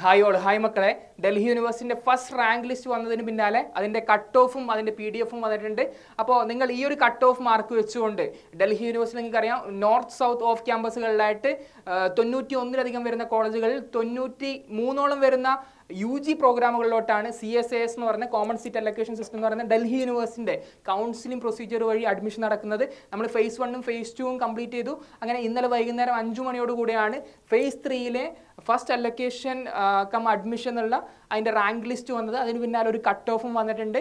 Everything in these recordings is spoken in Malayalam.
ഹായ് മക്കളെ. ഡൽഹി യൂണിവേഴ്സിറ്റിൻ്റെ ഫസ്റ്റ് റാങ്ക് ലിസ്റ്റ് വന്നതിന് പിന്നാലെ അതിൻ്റെ കട്ട് ഓഫും അതിൻ്റെ PDF വന്നിട്ടുണ്ട്. അപ്പോൾ നിങ്ങൾ ഈ ഒരു കട്ട് ഓഫ് മാർക്ക് വെച്ചുകൊണ്ട് ഡൽഹി യൂണിവേഴ്സിറ്റി നിങ്ങൾക്കറിയാം നോർത്ത് സൗത്ത് ഓഫ് ക്യാമ്പസുകളിലായിട്ട് 91-ലധികം വരുന്ന കോളേജുകളിൽ 93ഓളം വരുന്ന UG പ്രോഗ്രാമുകളിലോട്ടാണ് CSAS എന്ന് പറഞ്ഞ കോമൺ സീറ്റ് അലൊക്കേഷൻ സിസ്റ്റം എന്ന് പറയുന്ന ഡൽഹി യൂണിവേഴ്സിറ്റിൻ്റെ കൗൺസിലിംഗ് പ്രൊസീജിയർ വഴി അഡ്മിഷൻ നടക്കുന്നത്. നമ്മൾ phase 1ഉം phase 2ഉം കംപ്ലീറ്റ് ചെയ്തു. അങ്ങനെ ഇന്നലെ വൈകുന്നേരം 5 മണിയോടുകൂടിയാണ് phase 3യിലെ ഫസ്റ്റ് അലൊക്കേഷൻ അഡ്മിഷൻ എന്നുള്ള അതിൻ്റെ റാങ്ക് ലിസ്റ്റ് വന്നത്. അതിന് പിന്നാലെ ഒരു കട്ട് ഓഫും വന്നിട്ടുണ്ട്.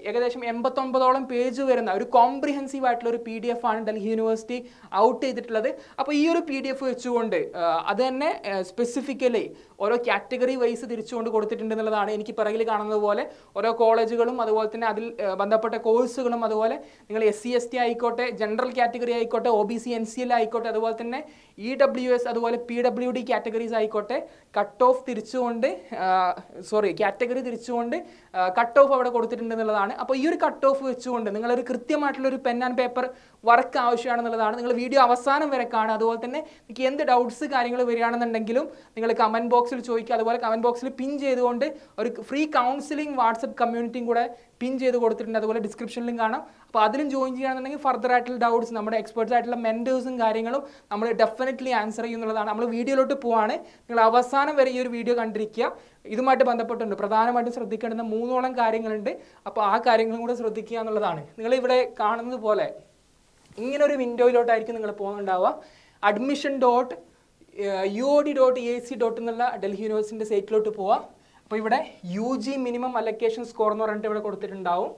ഏകദേശം 89ഓളം പേജ് വരുന്ന ഒരു കോംപ്രിഹെൻസീവ് ആയിട്ടുള്ള ഒരു PDF ആണ് ഡൽഹി യൂണിവേഴ്സിറ്റി ഔട്ട് ചെയ്തിട്ടുള്ളത്. അപ്പോൾ ഈ ഒരു PDF വെച്ചുകൊണ്ട് അത് തന്നെ സ്പെസിഫിക്കലി ഓരോ കാറ്റഗറി വൈസ് തിരിച്ചുകൊണ്ട് കൊടുത്തിട്ടുണ്ട് എന്നുള്ളതാണ്. എനിക്ക് പിറകിൽ കാണുന്നത് പോലെ ഓരോ കോളേജുകളും അതുപോലെ തന്നെ അതിൽ ബന്ധപ്പെട്ട കോഴ്സുകളും, അതുപോലെ നിങ്ങൾ SC ST ആയിക്കോട്ടെ, ജനറൽ കാറ്റഗറി ആയിക്കോട്ടെ, OBC NCL ആയിക്കോട്ടെ, അതുപോലെ തന്നെ EWS അതുപോലെ PWD കാറ്റഗറീസ് ആയിക്കോട്ടെ, കട്ട് ഓഫ് തിരിച്ചുകൊണ്ട് കാറ്റഗറി തിരിച്ചുകൊണ്ട് കട്ട് ഓഫ് അവിടെ കൊടുത്തിട്ടുണ്ട് എന്നുള്ളതാണ്. അപ്പോൾ ഈ ഒരു കട്ട് ഓഫ് വെച്ചുകൊണ്ട് നിങ്ങളൊരു കൃത്യമായിട്ടുള്ളൊരു പെൻ ആൻഡ് പേപ്പർ വർക്ക് ആവശ്യമാണെന്നുള്ളതാണ്. നിങ്ങൾ വീഡിയോ അവസാനം വരെ കാണുക. അതുപോലെ തന്നെ നിങ്ങൾക്ക് എന്ത് ഡൗട്ട്സ് കാര്യങ്ങൾ വരികയാണെന്നുണ്ടെങ്കിലും നിങ്ങൾ കമൻറ്റ് ബോക്സിൽ ചോദിക്കുക. അതുപോലെ കമൻറ്റ് ബോക്സിൽ പിൻ ചെയ്തുകൊണ്ട് ഒരു ഫ്രീ കൗൺസിലിംഗ് വാട്സപ്പ് കമ്മ്യൂണിറ്റിയും കൂടെ പിൻ ചെയ്ത് കൊടുത്തിട്ടുണ്ട്. അതുപോലെ ഡിസ്ക്രിപ്ഷനിലും കാണാം. അപ്പോൾ അതിലും ജോയിൻ ചെയ്യുകയാണെന്നുണ്ടെങ്കിൽ ഫർദർ ആയിട്ടുള്ള ഡൗട്ട്സ് നമ്മുടെ എക്സ്പേർട്സ് ആയിട്ടുള്ള മെൻറ്റേഴ്സും കാര്യങ്ങളും നമ്മൾ ഡെഫിനറ്റ്ലി ആൻസർ ചെയ്യുന്നുള്ളതാണ്. നമ്മൾ വീഡിയോയിലോട്ട് പോവാണ്. നിങ്ങൾ അവസാനം വരെ ഈ ഒരു വീഡിയോ കണ്ടിരിക്കുക. ഇതുമായിട്ട് ബന്ധപ്പെട്ടുണ്ട് പ്രധാനമായിട്ടും ശ്രദ്ധിക്കേണ്ടുന്ന 3ഓളം കാര്യങ്ങളുണ്ട്. അപ്പോൾ ആ കാര്യങ്ങളും കൂടെ ശ്രദ്ധിക്കുക എന്നുള്ളതാണ്. നിങ്ങളിവിടെ കാണുന്നത് പോലെ ഇങ്ങനെ ഒരു വിൻഡോയിലോട്ടായിരിക്കും നിങ്ങൾ പോകുന്നുണ്ടാവുക. admission.uod.ac. എന്നുള്ള ഡൽഹി യൂണിവേഴ്സിറ്റിൻ്റെ സൈറ്റിലോട്ട് പോവുക. അപ്പോൾ ഇവിടെ UG മിനിമം അലൊക്കേഷൻ സ്കോർ എന്ന് പറഞ്ഞിട്ട് ഇവിടെ കൊടുത്തിട്ടുണ്ടാവും.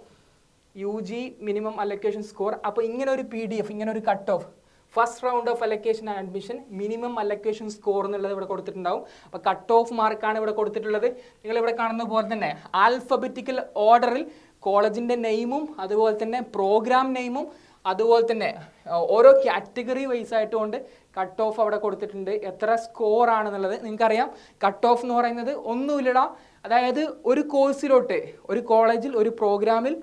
UG minimum allocation score. അപ്പോൾ ഇങ്ങനെ ഒരു PDF, ഇങ്ങനെ ഒരു cut off first round of allocation and admission minimum allocation score എന്നുള്ളത് ഇവിടെ കൊടുത്തിട്ടുണ്ടാവും. അപ്പോൾ കട്ട് ഓഫ് മാർക്കാണ് ഇവിടെ കൊടുത്തിട്ടുള്ളത്. നിങ്ങളിവിടെ കാണുന്ന പോലെ തന്നെ ആൽഫബറ്റിക്കൽ ഓർഡറിൽ കോളേജിൻ്റെ നെയിമും അതുപോലെ തന്നെ പ്രോഗ്രാം നെയിമും അതുപോലെ തന്നെ ഓരോ കാറ്റഗറി വൈസ് ആയിട്ടുകൊണ്ട് കട്ട് ഓഫ് അവിടെ കൊടുത്തിട്ടുണ്ട്. എത്ര സ്കോർ ആണെന്നുള്ളത് നിങ്ങൾക്കറിയാം. കട്ട് ഓഫ് എന്ന് പറയുന്നത് ഒന്നുമില്ലടാ, അതായത് ഒരു കോഴ്സിലോട്ട്, ഒരു കോളേജിൽ, ഒരു പ്രോഗ്രാമിൽ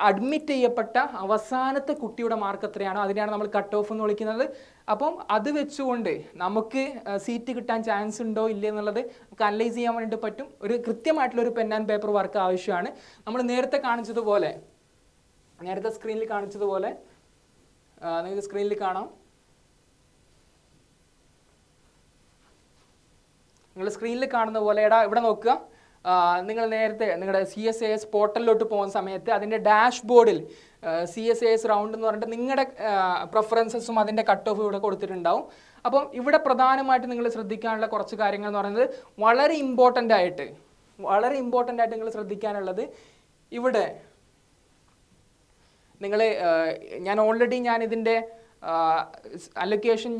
അഡ്മിറ്റ് ചെയ്യപ്പെട്ട അവസാനത്തെ കുട്ടിയുടെ മാർക്ക് എത്രയാണോ അതിനെയാണ് നമ്മൾ കട്ട് ഓഫ് എന്ന് വിളിക്കുന്നത്. അപ്പം അത് വെച്ചുകൊണ്ട് നമുക്ക് സീറ്റ് കിട്ടാൻ ചാൻസ് ഉണ്ടോ ഇല്ലേ എന്നുള്ളത് നമുക്ക് അനലൈസ് ചെയ്യാൻ വേണ്ടിയിട്ട് പറ്റും. ഒരു കൃത്യമായിട്ടുള്ളൊരു പെൻ ആൻഡ് പേപ്പർ വർക്ക് ആവശ്യമാണ്. നമ്മൾ നേരത്തെ സ്ക്രീനിൽ കാണിച്ചതുപോലെ നിങ്ങൾക്ക് സ്ക്രീനിൽ കാണാം. നിങ്ങൾ സ്ക്രീനിൽ കാണുന്ന പോലെ ഇവിടെ നോക്കുക. നിങ്ങൾ നേരത്തെ നിങ്ങളുടെ CSAS പോർട്ടലിലോട്ട് പോകുന്ന സമയത്ത് അതിൻ്റെ ഡാഷ്ബോർഡിൽ CSAS റൗണ്ട് എന്ന് പറഞ്ഞിട്ട് നിങ്ങളുടെ പ്രിഫറൻസസും അതിൻ്റെ കട്ട് ഓഫ് ഇവിടെ കൊടുത്തിട്ടുണ്ടാവും. അപ്പം ഇവിടെ പ്രധാനമായിട്ട് നിങ്ങൾ ശ്രദ്ധിക്കാനുള്ള കുറച്ച് കാര്യങ്ങൾ എന്ന് പറയുന്നത് വളരെ ഇമ്പോർട്ടൻ്റ് ആയിട്ട് നിങ്ങൾ ശ്രദ്ധിക്കാനുള്ളത് ഇവിടെ ഇതിൻ്റെ അലൊക്കേഷൻ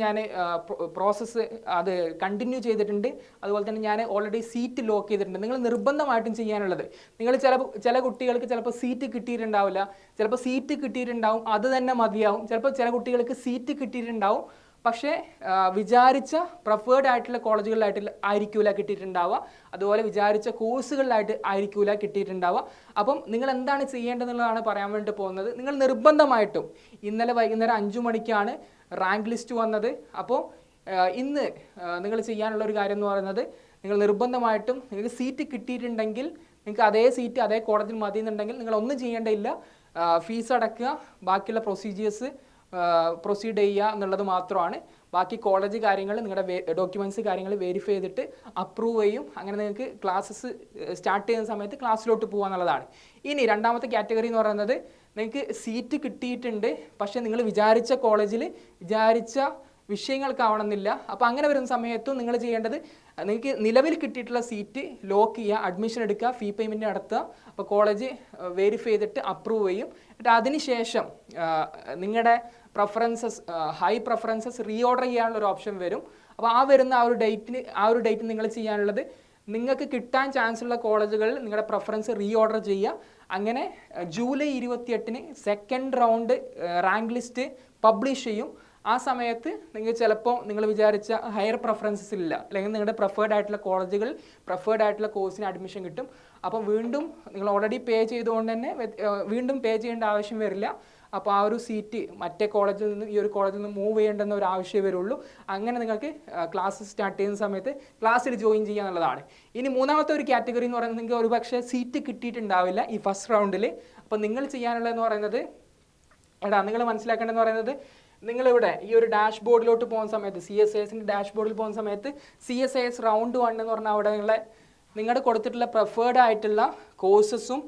പ്രോസസ്സ് അത് കണ്ടിന്യൂ ചെയ്തിട്ടുണ്ട്. അതുപോലെ തന്നെ ഞാൻ ഓൾറെഡി സീറ്റ് ലോക്ക് ചെയ്തിട്ടുണ്ട്. നിങ്ങൾ നിർബന്ധമായിട്ടും ചെയ്യാനുള്ളത്, നിങ്ങൾ ചില കുട്ടികൾക്ക് ചിലപ്പോൾ സീറ്റ് കിട്ടിയിട്ടുണ്ടാവില്ല, ചിലപ്പോൾ സീറ്റ് കിട്ടിയിട്ടുണ്ടാവും, അത് തന്നെ മതിയാവും. ചിലപ്പോൾ ചില കുട്ടികൾക്ക് സീറ്റ് കിട്ടിയിട്ടുണ്ടാവും, പക്ഷേ വിചാരിച്ച പ്രിഫേർഡ് ആയിട്ടുള്ള കോളേജുകളിലായിട്ടില്ല കിട്ടിയിട്ടുണ്ടാവുക, അതുപോലെ വിചാരിച്ച കോഴ്സുകളിലായിട്ട് ആയിരിക്കില്ല കിട്ടിയിട്ടുണ്ടാവുക. അപ്പം നിങ്ങൾ എന്താണ് ചെയ്യേണ്ടതെന്നുള്ളതാണ് പറയാൻ വേണ്ടി പോകുന്നത്. നിങ്ങൾ നിർബന്ധമായിട്ടും ഇന്നലെ വൈകുന്നേരം 5 മണിക്കാണ് റാങ്ക് ലിസ്റ്റ് വന്നത്. അപ്പോൾ ഇന്ന് നിങ്ങൾ ചെയ്യാനുള്ള ഒരു കാര്യം എന്ന് പറയുന്നത്, നിങ്ങൾ നിർബന്ധമായിട്ടും നിങ്ങൾക്ക് സീറ്റ് കിട്ടിയിട്ടുണ്ടെങ്കിൽ നിങ്ങൾക്ക് അതേ സീറ്റ് അതേ കോളേജിൽ മതി എന്നുണ്ടെങ്കിൽ നിങ്ങൾ ഒന്നും ചെയ്യേണ്ടതില്ല. ഫീസ് അടക്കുക, ബാക്കിയുള്ള പ്രൊസീഡ് ചെയ്യുക എന്നുള്ളത് മാത്രമാണ്. ബാക്കി കോളേജ് കാര്യങ്ങൾ, നിങ്ങളുടെ ഡോക്യുമെൻറ്റ്സ് കാര്യങ്ങൾ വെരിഫൈ ചെയ്തിട്ട് അപ്രൂവ് ചെയ്യും. അങ്ങനെ നിങ്ങൾക്ക് ക്ലാസ്സസ് സ്റ്റാർട്ട് ചെയ്യുന്ന സമയത്ത് ക്ലാസ്സിലോട്ട് പോകുക എന്നുള്ളതാണ്. ഇനി രണ്ടാമത്തെ കാറ്റഗറി എന്ന് പറയുന്നത്, നിങ്ങൾക്ക് സീറ്റ് കിട്ടിയിട്ടുണ്ട് പക്ഷേ നിങ്ങൾ വിചാരിച്ച കോളേജിൽ വിചാരിച്ച വിഷയങ്ങൾക്കാവണമെന്നില്ല. അപ്പോൾ അങ്ങനെ വരുന്ന സമയത്തും നിങ്ങൾ ചെയ്യേണ്ടത്, നിങ്ങൾക്ക് നിലവിൽ കിട്ടിയിട്ടുള്ള സീറ്റ് ലോക്ക് ചെയ്യുക, അഡ്മിഷൻ എടുക്കുക, ഫീ പേയ്മെൻറ്റ് നടത്തുക. അപ്പോൾ കോളേജ് വെരിഫൈ ചെയ്തിട്ട് അപ്രൂവ് ചെയ്യും. എന്നിട്ട് അതിനുശേഷം നിങ്ങളുടെ ഹൈ പ്രിഫറൻസസ് റീഓർഡർ ചെയ്യാനുള്ള ഒരു ഓപ്ഷൻ വരും. അപ്പോൾ ആ ഒരു ഡേറ്റ് നിങ്ങൾ ചെയ്യാനുള്ളത്, നിങ്ങൾക്ക് കിട്ടാൻ ചാൻസ് ഉള്ള കോളേജുകളിൽ നിങ്ങളുടെ പ്രിഫറൻസ് റീഓർഡർ ചെയ്യുക. അങ്ങനെ ജൂലൈ 28-ന് second round rank list publish ചെയ്യും. ആ സമയത്ത് ചിലപ്പോൾ നിങ്ങൾ വിചാരിച്ച ഹയർ പ്രിഫറൻസസ് ഇല്ല, അല്ലെങ്കിൽ നിങ്ങളുടെ പ്രിഫേർഡ് ആയിട്ടുള്ള കോളേജുകളിൽ പ്രിഫേർഡ് ആയിട്ടുള്ള കോഴ്സിന് അഡ്മിഷൻ കിട്ടും. അപ്പം വീണ്ടും നിങ്ങൾ ഓൾറെഡി പേ ചെയ്തുകൊണ്ട് തന്നെ വീണ്ടും പേ ചെയ്യേണ്ട ആവശ്യം വരില്ല. അപ്പോൾ ആ ഒരു സീറ്റ് മറ്റേ കോളേജിൽ നിന്ന് ഈ ഒരു കോളേജിൽ നിന്ന് മൂവ് ചെയ്യേണ്ടെന്ന ഒരു ആവശ്യമേ വരുള്ളൂ. അങ്ങനെ നിങ്ങൾക്ക് ക്ലാസ് സ്റ്റാർട്ട് ചെയ്യുന്ന സമയത്ത് ക്ലാസ്സിൽ ജോയിൻ ചെയ്യുക എന്നുള്ളതാണ്. ഇനി മൂന്നാമത്തെ ഒരു കാറ്റഗറി എന്ന് പറയുന്നത് നിങ്ങൾക്ക് ഒരുപക്ഷെ സീറ്റ് കിട്ടിയിട്ടുണ്ടാവില്ല ഈ ഫസ്റ്റ് റൗണ്ടിൽ. അപ്പോൾ നിങ്ങൾ ചെയ്യാനുള്ളതെന്ന് പറയുന്നത് നിങ്ങൾ മനസ്സിലാക്കേണ്ടതെന്ന് പറയുന്നത് നിങ്ങളിവിടെ ഈ ഒരു ഡാഷ് ബോർഡിലോട്ട് പോകുന്ന സമയത്ത് CSISൻ്റെ ഡാഷ് ബോർഡിൽ പോകുന്ന സമയത്ത് CSIS റൗണ്ട് 1 എന്ന് പറഞ്ഞാൽ അവിടെ നിങ്ങളുടെ കൊടുത്തിട്ടുള്ള പ്രിഫേർഡ് ആയിട്ടുള്ള കോഴ്സസും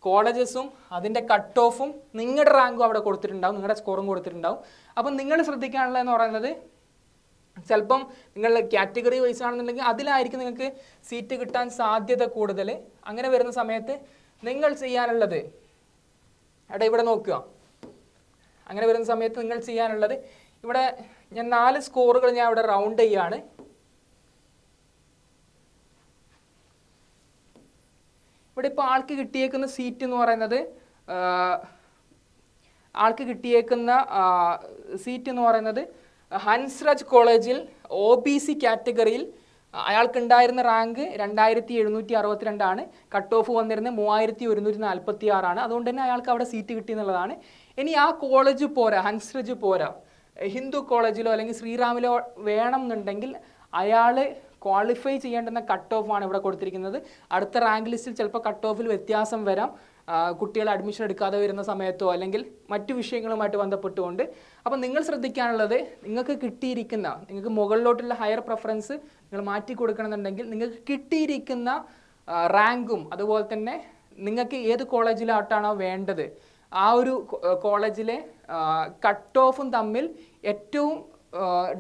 കോളേജസും അതിൻ്റെ കട്ട് ഓഫും നിങ്ങളുടെ റാങ്കും അവിടെ കൊടുത്തിട്ടുണ്ടാവും, നിങ്ങളുടെ സ്കോറും കൊടുത്തിട്ടുണ്ടാവും. അപ്പം നിങ്ങൾ ശ്രദ്ധിക്കാനുള്ളതെന്ന് പറയുന്നത് ചിലപ്പം നിങ്ങൾ കാറ്റഗറി വൈസ് ആണെന്നുണ്ടെങ്കിൽ അതിലായിരിക്കും നിങ്ങൾക്ക് സീറ്റ് കിട്ടാൻ സാധ്യത കൂടുതൽ. അങ്ങനെ വരുന്ന സമയത്ത് നിങ്ങൾ ചെയ്യാനുള്ളത് ഇവിടെ നോക്കുക. അങ്ങനെ വരുന്ന സമയത്ത് നിങ്ങൾ ചെയ്യാനുള്ളത് ഇവിടെ ഞാൻ 4 സ്കോറുകൾ ഞാൻ ഇവിടെ റൗണ്ട് ചെയ്യാണ്. ഇവിടെ ഇപ്പോൾ ആൾക്ക് കിട്ടിയേക്കുന്ന സീറ്റ് എന്ന് പറയുന്നത് ഹൻസ്രാജ് കോളേജിൽ OBC കാറ്റഗറിയിൽ അയാൾക്കുണ്ടായിരുന്ന റാങ്ക് 2762 കട്ട് ഓഫ് വന്നിരുന്നത് 3146. അതുകൊണ്ട് തന്നെ അയാൾക്ക് അവിടെ സീറ്റ് കിട്ടിയെന്നുള്ളതാണ്. ഇനി ആ കോളേജ് പോരാ, ഹൻസ്രാജ് പോരാ, ഹിന്ദു കോളേജിലോ അല്ലെങ്കിൽ ശ്രീറാമിലോ വേണം എന്നുണ്ടെങ്കിൽ അയാൾ ക്വാളിഫൈ ചെയ്യേണ്ടുന്ന കട്ട് ഓഫാണ് ഇവിടെ കൊടുത്തിരിക്കുന്നത്. അടുത്ത റാങ്ക് ലിസ്റ്റിൽ ചിലപ്പോൾ കട്ട് ഓഫിൽ വ്യത്യാസം വരാം, കുട്ടികൾ അഡ്മിഷൻ എടുക്കാതെ വരുന്ന സമയത്തോ അല്ലെങ്കിൽ മറ്റു വിഷയങ്ങളുമായിട്ട് ബന്ധപ്പെട്ടുകൊണ്ട്. അപ്പം നിങ്ങൾ ശ്രദ്ധിക്കാനുള്ളത് നിങ്ങൾക്ക് മുകളിലോട്ടുള്ള ഹയർ പ്രിഫറൻസ് നിങ്ങൾ മാറ്റി കൊടുക്കണമെന്നുണ്ടെങ്കിൽ നിങ്ങൾക്ക് കിട്ടിയിരിക്കുന്ന റാങ്കും അതുപോലെ തന്നെ നിങ്ങൾക്ക് ഏത് കോളേജിലോട്ടാണോ വേണ്ടത് ആ ഒരു കോളേജിലെ കട്ട് ഓഫും തമ്മിൽ ഏറ്റവും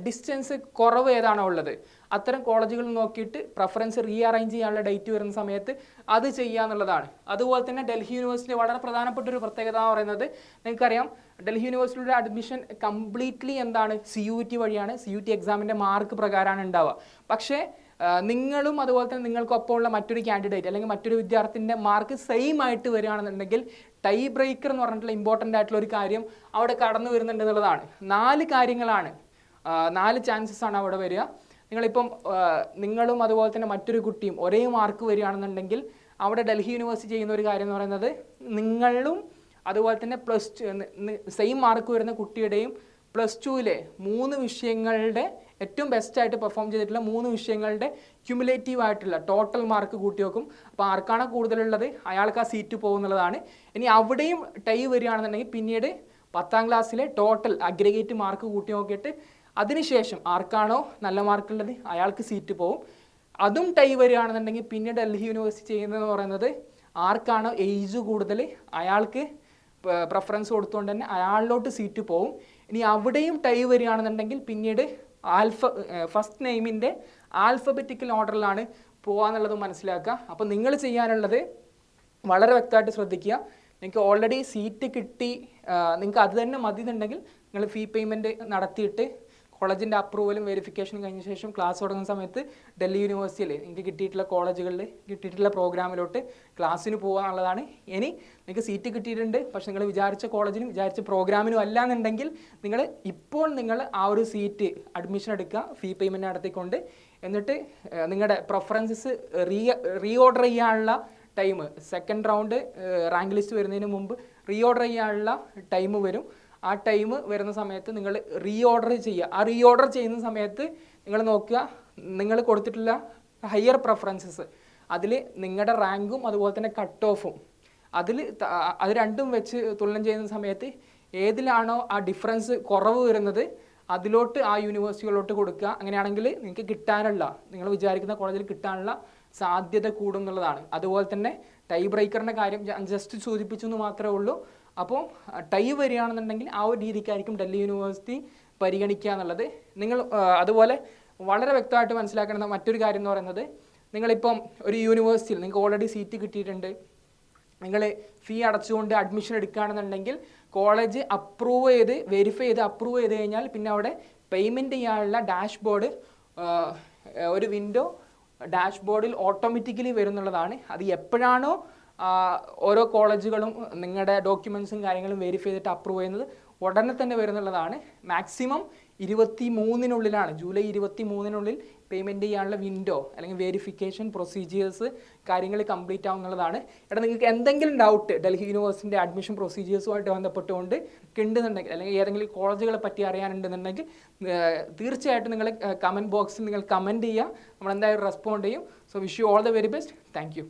ഡിസ്റ്റൻസ് കുറവ് ഏതാണോ ഉള്ളത് അത്തരം കോളേജുകൾ നോക്കിയിട്ട് പ്രിഫറൻസ് റീഅറേഞ്ച് ചെയ്യാനുള്ള ഡേറ്റ് വരുന്ന സമയത്ത് അത് ചെയ്യുക എന്നുള്ളതാണ്. അതുപോലെ തന്നെ ഡൽഹി യൂണിവേഴ്സിറ്റി വളരെ പ്രധാനപ്പെട്ട ഒരു പ്രത്യേകത എന്ന് പറയുന്നത് നിങ്ങൾക്കറിയാം, ഡൽഹി യൂണിവേഴ്സിറ്റിയുടെ അഡ്മിഷൻ കംപ്ലീറ്റ്ലി എന്താണ് CUET വഴിയാണ്. CUET എക്സാമിൻ്റെ മാർക്ക് പ്രകാരമാണ് ഉണ്ടാവുക. പക്ഷേ നിങ്ങളും അതുപോലെ തന്നെ നിങ്ങൾക്കൊപ്പമുള്ള മറ്റൊരു കാൻഡിഡേറ്റ് അല്ലെങ്കിൽ മറ്റൊരു വിദ്യാർത്ഥിൻ്റെ മാർക്ക് സെയിം ആയിട്ട് വരികയാണെന്നുണ്ടെങ്കിൽ ടൈ ബ്രേക്കർ എന്ന് പറഞ്ഞിട്ടുള്ള ഇമ്പോർട്ടൻ്റ് ആയിട്ടുള്ള ഒരു കാര്യം അവിടെ കടന്നു വരുന്നുണ്ട് എന്നുള്ളതാണ്. 4 കാര്യങ്ങളാണ്, 4 ചാൻസസ് ആണ് അവിടെ വരിക. നിങ്ങളും അതുപോലെ തന്നെ മറ്റൊരു കുട്ടിയും ഒരേ മാർക്ക് വരികയാണെന്നുണ്ടെങ്കിൽ അവിടെ ഡൽഹി യൂണിവേഴ്സിറ്റി ചെയ്യുന്ന ഒരു കാര്യം എന്ന് പറയുന്നത് നിങ്ങളും അതുപോലെ തന്നെ സെയിം മാർക്ക് വരുന്ന കുട്ടിയുടെയും +2-ലെ 3 വിഷയങ്ങളുടെ ഏറ്റവും ബെസ്റ്റായിട്ട് പെർഫോം ചെയ്തിട്ടുള്ള 3 വിഷയങ്ങളുടെ ക്യുമുലേറ്റീവ് ആയിട്ടുള്ള ടോട്ടൽ മാർക്ക് കൂട്ടി വെക്കും. അപ്പോൾ ആർക്കാണ് കൂടുതലുള്ളത് അയാൾക്ക് ആ സീറ്റ് പോകുന്നുള്ളതാണ്. ഇനി അവിടെയും ടൈ വരികയാണെന്നുണ്ടെങ്കിൽ പിന്നീട് 10ാം ക്ലാസ്സിലെ ടോട്ടൽ അഗ്രിഗേറ്റ് മാർക്ക് കൂട്ടി നോക്കിയിട്ട് അതിനുശേഷം ആർക്കാണോ നല്ല മാർക്കുള്ളത് അയാൾക്ക് സീറ്റ് പോകും. അതും ടൈ വരികയാണെന്നുണ്ടെങ്കിൽ പിന്നീട് ഡൽഹി യൂണിവേഴ്സിറ്റി ചെയ്യുന്നതെന്ന് പറയുന്നത് ആർക്കാണോ ഏജ് കൂടുതൽ അയാൾക്ക് പ്രിഫറൻസ് കൊടുത്തുകൊണ്ട് തന്നെ അയാളിലോട്ട് സീറ്റ് പോകും. ഇനി അവിടെയും ടൈ വരികയാണെന്നുണ്ടെങ്കിൽ പിന്നീട് ഫസ്റ്റ് നെയിമിൻ്റെ ആൽഫബറ്റിക്കൽ ഓർഡറിലാണ് പോകാന്നുള്ളത് മനസ്സിലാക്കുക. അപ്പോൾ നിങ്ങൾ ചെയ്യാനുള്ളത് വളരെ വ്യക്തമായിട്ട് ശ്രദ്ധിക്കുക. നിങ്ങൾക്ക് ഓൾറെഡി സീറ്റ് കിട്ടി, നിങ്ങൾക്ക് അത് തന്നെ മതി എന്നുണ്ടെങ്കിൽ നിങ്ങൾ ഫീ പേയ്മെൻറ്റ് നടത്തിയിട്ട് കോളേജിൻ്റെ അപ്രൂവലും വെരിഫിക്കേഷനും കഴിഞ്ഞ ശേഷം ക്ലാസ് തുടങ്ങുന്ന സമയത്ത് ഡൽഹി യൂണിവേഴ്സിറ്റിയിൽ നിങ്ങൾക്ക് കിട്ടിയിട്ടുള്ള കോളേജുകളിൽ കിട്ടിയിട്ടുള്ള പ്രോഗ്രാമിലോട്ട് ക്ലാസ്സിന് പോകുക എന്നുള്ളതാണ്. ഇനി നിങ്ങൾക്ക് സീറ്റ് കിട്ടിയിട്ടുണ്ട്, പക്ഷേ നിങ്ങൾ വിചാരിച്ച കോളേജിനും വിചാരിച്ച പ്രോഗ്രാമിനും അല്ല എന്നുണ്ടെങ്കിൽ നിങ്ങൾ ആ ഒരു സീറ്റ് അഡ്മിഷൻ എടുക്കുക ഫീ പേയ്മെൻറ്റ് നടത്തിക്കൊണ്ട്. എന്നിട്ട് നിങ്ങളുടെ പ്രിഫറൻസസ് റീഓർഡർ ചെയ്യാനുള്ള time, second round rank list വരുന്നതിന് മുമ്പ് റീഓർഡർ ചെയ്യാനുള്ള ടൈം വരും. ആ ടൈം വരുന്ന സമയത്ത് നിങ്ങൾ റീഓർഡർ ചെയ്യുക. ആ റീഓർഡർ ചെയ്യുന്ന സമയത്ത് നിങ്ങൾ നോക്കുക, നിങ്ങൾ കൊടുത്തിട്ടുള്ള ഹയർ പ്രിഫറൻസസ് അതിൽ നിങ്ങളുടെ റാങ്കും അതുപോലെ തന്നെ കട്ട് ഓഫും അത് രണ്ടും വെച്ച് തുലനം ചെയ്യുന്ന സമയത്ത് ഏതിലാണോ ആ ഡിഫറൻസ് കുറവ് വരുന്നത് അതിലോട്ട് ആ യൂണിവേഴ്സിറ്റികളിലോട്ട് കൊടുക്കുക. അങ്ങനെയാണെങ്കിൽ നിങ്ങൾക്ക് കിട്ടാനുള്ള, നിങ്ങൾ വിചാരിക്കുന്ന കോളേജിൽ കിട്ടാനുള്ള സാധ്യത കൂടും എന്നുള്ളതാണ്. അതുപോലെ തന്നെ ടൈ ബ്രേക്കറിൻ്റെ കാര്യം ജസ്റ്റ് സൂചിപ്പിച്ചു എന്ന് മാത്രമേ ഉള്ളൂ. അപ്പോൾ ടൈ വരികയാണെന്നുണ്ടെങ്കിൽ ആ ഒരു രീതിക്കായിരിക്കും ഡൽഹി യൂണിവേഴ്സിറ്റി പരിഗണിക്കുക എന്നുള്ളത്. നിങ്ങൾ അതുപോലെ വളരെ വ്യക്തമായിട്ട് മനസ്സിലാക്കേണ്ട മറ്റൊരു കാര്യം എന്ന് പറയുന്നത്, നിങ്ങളിപ്പം ഒരു യൂണിവേഴ്സിറ്റിയിൽ നിങ്ങൾക്ക് ഓൾറെഡി സീറ്റ് കിട്ടിയിട്ടുണ്ട്, നിങ്ങൾ ഫീ അടച്ചുകൊണ്ട് അഡ്മിഷൻ എടുക്കുകയാണെന്നുണ്ടെങ്കിൽ കോളേജ് വെരിഫൈ ചെയ്ത് അപ്രൂവ് ചെയ്ത് കഴിഞ്ഞാൽ പിന്നെ അവിടെ പേയ്മെൻറ്റ് ചെയ്യാനുള്ള ഡാഷ്ബോർഡ്, ഒരു വിൻഡോ ഡാഷ്ബോർഡിൽ ഓട്ടോമാറ്റിക്കലി വരുന്നുള്ളതാണ്. അത് എപ്പോഴാണോ ഓരോ കോളേജുകളും നിങ്ങളുടെ ഡോക്യുമെൻറ്റ്സും കാര്യങ്ങളും വെരിഫൈ ചെയ്തിട്ട് അപ്രൂവ് ചെയ്യുന്നത് ഉടനെ തന്നെ വരുന്നുള്ളതാണ്. മാക്സിമം 23-നുള്ളിലാണ്, ജൂലൈ 23-നുള്ളിൽ പേയ്മെൻറ്റ് ചെയ്യാനുള്ള വിൻഡോ അല്ലെങ്കിൽ വെരിഫിക്കേഷൻ പ്രൊസീജിയേഴ്സ് കാര്യങ്ങൾ കംപ്ലീറ്റ് ആവുന്നതാണ്. എടാ നിങ്ങൾക്ക് എന്തെങ്കിലും ഡൗട്ട് ഡൽഹി യൂണിവേഴ്സിറ്റിൻ്റെ അഡ്മിഷൻ പ്രൊസീജിയേഴ്സുമായിട്ട് ബന്ധപ്പെട്ടുകൊണ്ട് ഉണ്ടെന്നുണ്ടെങ്കിൽ അല്ലെങ്കിൽ ഏതെങ്കിലും കോളേജുകളെ പറ്റി അറിയാനുണ്ടെന്നുണ്ടെങ്കിൽ തീർച്ചയായിട്ടും നിങ്ങൾ കമൻറ്റ് ബോക്സിൽ നിങ്ങൾ കമൻറ്റ് ചെയ്യുക, നമ്മളെന്തായാലും റെസ്പോണ്ട് ചെയ്യും. So wish you all the very best. Thank you.